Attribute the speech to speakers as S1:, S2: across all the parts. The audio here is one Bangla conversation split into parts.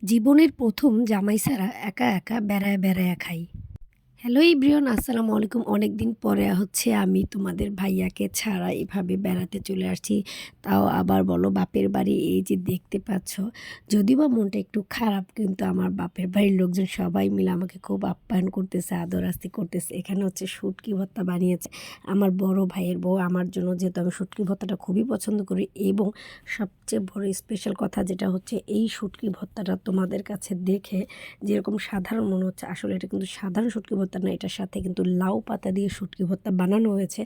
S1: জীবনের প্রথম জামাই ছাড়া একা একা বেড়ায় বেড়ায় খাই। হ্যালো এভরিওয়ান, আসসালামু আলাইকুম। অনেকদিন পরে আমি তোমাদের ভাইয়াকে ছাড়া এভাবে বেড়াতে চলে আসছি। তাও আবার বলো বাপের বাড়ি। এই যে দেখতে পাচ্ছ, যদিও বা মনটা একটু খারাপ, কিন্তু আমার বাপের বাড়ির লোকজন সবাই মিলে আমাকে খুব আপ্যায়ন করতেছে, আদর আস্তি করতেছে। এখানে হচ্ছে শুটকি ভর্তা বানিয়েছে আমার বড় ভাইয়ের বউ আমার জন্য, যেহেতু আমি শুটকি ভর্তাটা খুবই পছন্দ করি। এবং সবচেয়ে বড় স্পেশাল কথা যেটা হচ্ছে, এই শুটকি ভর্তাটা তোমাদের কাছে দেখে যেরকম সাধারণ মনে হচ্ছে, আসলে এটা কিন্তু সাধারণ শুটকি ভর্তা না। এটার সাথে কিন্তু লাউ পাতা দিয়ে শুটকি ভর্তা বানানো হয়েছে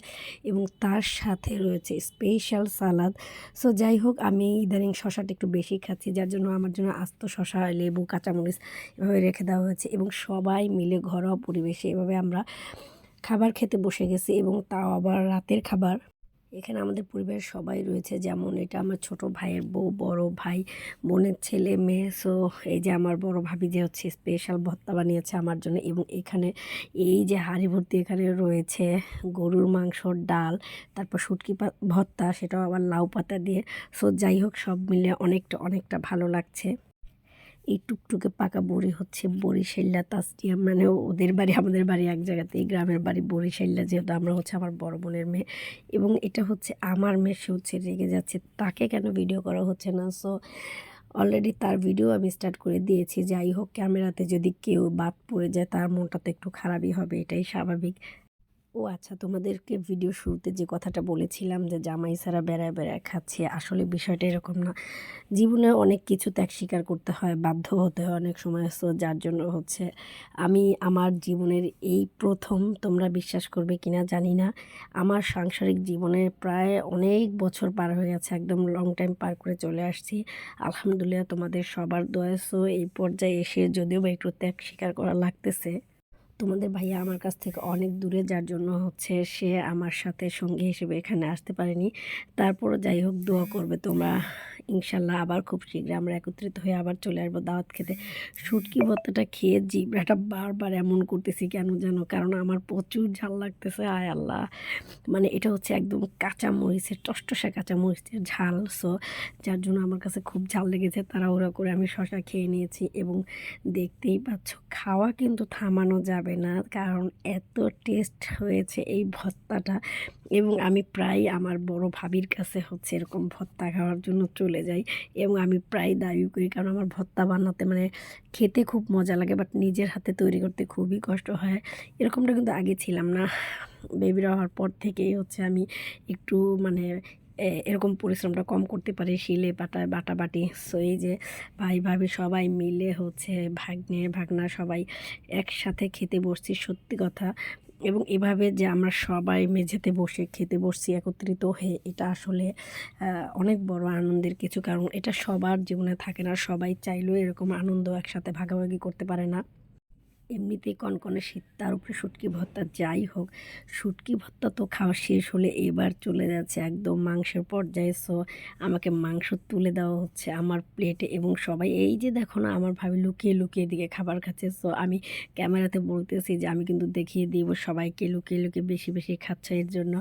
S1: এবং তার সাথে রয়েছে স্পেশাল সালাদ। সো যাই হোক, আমি ইদানিং শশাটা একটু বেশি খাচ্ছি, যার জন্য আমার জন্য আস্ত শশা, লেবু, কাঁচামরিচ এভাবে রেখে দেওয়া হয়েছে এবং সবাই মিলে ঘরোয়া পরিবেশে এভাবে আমরা খাবার খেতে বসে গেছি, এবং তাও আবার রাতের খাবার। এখানে আমাদের পরিবারের সবাই রয়েছে, যেমন এটা আমার ছোট ভাইয়ের বউ, বড় ভাই, বোনের ছেলে মেয়ে। সো এই যে আমার বড় ভাবি যে হচ্ছে স্পেশাল ভর্তা বানিয়েছে আমার জন্য, এবং এখানে এই যে হাঁড়ি ভর্তি এখানে রয়েছে গরুর মাংসর ডাল, তারপর শুটকি ভর্তা, সেটাও আবার লাউ পাতা দিয়ে। সো যাই হোক, সব মিলে অনেকটা অনেকটা ভালো লাগছে। এই টুকটুকে পাকা বড়ি হচ্ছে বরিশাল্লা তাসরিয়া, মানে ওদের বাড়ি আমাদের বাড়ি এক জায়গাতে, এই গ্রামের বাড়ি বরিশাল্লা, যেহেতু আমরা হচ্ছে আমার বড় বোনের মেয়ে। এবং এটা হচ্ছে আমার মেয়ে, সে হচ্ছে রেগে যাচ্ছে, তাকে কেন ভিডিও করা হচ্ছে না। সো অলরেডি তার ভিডিও আমি স্টার্ট করে দিয়েছি। যাই হোক, ক্যামেরাতে যদি কেউ বাদ পড়ে যায় তার মনটা তো একটু খারাপই হবে, এটাই স্বাভাবিক। ও আচ্ছা, তোমাদেরকে ভিডিও শুরুতে যে কথাটা বলেছিলাম যে জামাই ছাড়া বেড়ায় বেড়ায় খাচ্ছি, আসলে বিষয়টা এরকম না। জীবনে অনেক কিছু ত্যাগ স্বীকার করতে হয়, বাধ্য হতে হয় অনেক সময়। সো যার জন্য হচ্ছে আমি আমার জীবনের এই প্রথম, তোমরা বিশ্বাস করবে কিনা জানি না, আমার সাংসারিক জীবনে প্রায় অনেক বছর পার হয়ে গেছে, একদম লং টাইম পার করে চলে আসছি। আলহামদুলিল্লাহ তোমাদের সবার দোয়া। সো এই পর্যায়ে এসে যদিও বা একটু ত্যাগ স্বীকার করা লাগতেছে। তোমাদের ভাইয়া আমার কাছ থেকে অনেক দূরে, যার জন্য হচ্ছে সে আমার সাথে সঙ্গী হিসেবে এখানে আসতে পারেনি। তারপরও যাই হোক, দোয়া করবে তোমরা, ইনশাল্লাহ আবার খুব শীঘ্রই আমরা একত্রিত হয়ে আবার চলে আসবো দাওয়াত খেতে। শুটকি ভর্তাটা খেয়ে জিভটা বারবার এমন করতেছি কেন যেন, কারণ আমার প্রচুর ঝাল লাগতেছে। আয় আল্লাহ, মানে এটা হচ্ছে একদম কাঁচা মরিচের, টসটসা কাঁচা মরিচের ঝাল। সো যার জন্য আমার কাছে খুব ঝাল লেগেছে, তাড়াহুড়া করে আমি শশা খেয়ে নিয়েছি। এবং দেখতেই পাচ্ছ, খাওয়া কিন্তু থামানো যাবে না, কারণ এত টেস্ট হয়েছে এই ভর্তাটা। এবং আমি প্রায় আমার বড় ভাবির কাছে হচ্ছে এরকম ভর্তা খাওয়ার জন্য চলে যাই, এবং আমি প্রায় দাবি করি, কারণ আমার ভর্তা বানাতে মানে খেতে খুব মজা লাগে, বাট নিজের হাতে তৈরি করতে খুবই কষ্ট হয়। এরকমটা কিন্তু আগে ছিলাম না, বেবিরা হওয়ার পর থেকেই হচ্ছে আমি একটু মানে এরকম পরিশ্রমটা কম করতে পারি, শিলে পাটায় বাটাবাটি। সো এই যে ভাই ভাবি সবাই মিলে হচ্ছে, ভাগ্নে ভাগনা সবাই একসাথে খেতে বসছি, সত্যি কথা। এবং এভাবে যে আমরা সবাই মেঝেতে বসে খেতে বসছি একত্রিত হয়ে, এটা আসলে অনেক বড় আনন্দের কিছু, কারণ এটা সবার জীবনে থাকে না, সবাই চাইলেও এরকম আনন্দ একসাথে ভাগাভাগি করতে পারে না। এমনিতেই কনকনে শীত, তার উপরে শুটকি ভর্তা। যাই হোক, শুটকি ভর্তা তো খাওয়া শেষ হলে এবার চলে যাচ্ছে একদম মাংসের পর্যায়ে। সো আমাকে মাংস তুলে দেওয়া হচ্ছে আমার প্লেটে, এবং সবাই এই যে দেখো না, আমার ভাবি লুকিয়ে লুকিয়ে দিকে খাবার খাচ্ছে। সো আমি ক্যামেরাতে বলতেছি যে আমি কিন্তু দেখিয়ে দিব সবাইকে লুকিয়ে লুকিয়ে বেশি বেশি খাচ্ছে এর জন্য।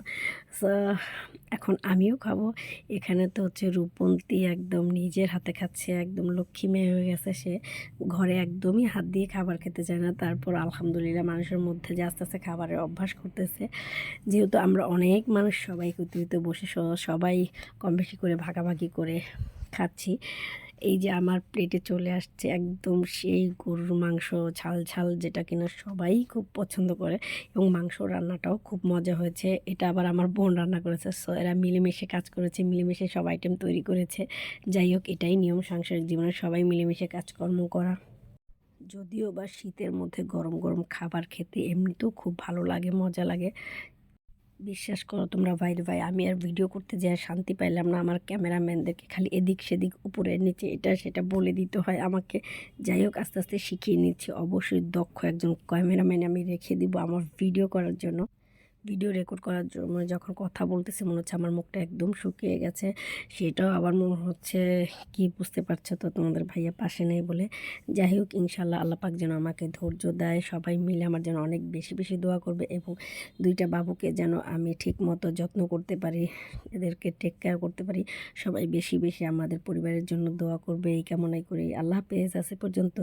S1: সো এখন আমিও খাবো। এখানে তো হচ্ছে রূপন্তী একদম নিজের হাতে খাচ্ছে, একদম লক্ষ্মী মেয়ে হয়ে গেছে সে, ঘরে একদমই হাত দিয়ে খাবার খেতে চায় না। তারপর আলহামদুলিল্লাহ মানুষের মধ্যে যে আস্তে আস্তে খাবারের অভ্যাস করতেছে, যেহেতু আমরা অনেক মানুষ সবাই একত্রিত বসে সবাই কম বেশি করে ভাগাভাগি করে খাচ্ছি। এই যে আমার প্লেটে চলে আসছে একদম সেই গরুর মাংস, ঝাল ঝাল, যেটা কিনা সবাই খুব পছন্দ করে, এবং মাংস রান্নাটাও খুব মজা হয়েছে। এটা আবার আমার বোন রান্না করেছে। সো এরা মিলেমিশে কাজ করেছে, মিলেমিশে সব আইটেম তৈরি করেছে। যাই হোক, এটাই নিয়ম সাংসারিক জীবনে, সবাই মিলেমিশে কাজকর্ম করা। যদিও বা শীতের মধ্যে গরম গরম খাবার খেতে এমনিতেও খুব ভালো লাগে, মজা লাগে। বিশ্বাস করো তোমরা ভাই, আমি আর ভিডিও করতে যাই শান্তি পাইলাম না। আমার ক্যামেরাম্যানদেরকে খালি এদিক সেদিক উপরে নিচে এটা সেটা বলে দিতে হয় আমাকে। যাই হোক, আস্তে আস্তে শিখিয়ে নিচ্ছি। অবশ্যই দক্ষ একজন ক্যামেরাম্যান আমি রেখে দিব আমার ভিডিও করার জন্য। ভিডিও রেকর্ড করার জন্য যখন কথা বলতেছি মনে হচ্ছে আমার মুখটা একদম শুকিয়ে গেছে। সেটাও আবার মনে হচ্ছে কি বুঝতে পারছো তো, তোমাদের ভাইয়া পাশে নেই বলে। যাই হোক, ইনশাল্লাহ আল্লাহ পাক যেন আমাকে ধৈর্য দেয়, সবাই মিলে আমার যেন অনেক বেশি বেশি দোয়া করবে এবং দুইটা বাবুকে যেন আমি ঠিক মতো যত্ন করতে পারি, এদেরকে টেক কেয়ার করতে পারি। সবাই বেশি বেশি আমাদের পরিবারের জন্য দোয়া করবে এই কামনাই করি। আল্লাহ হাফেজ, আজ এ পর্যন্ত।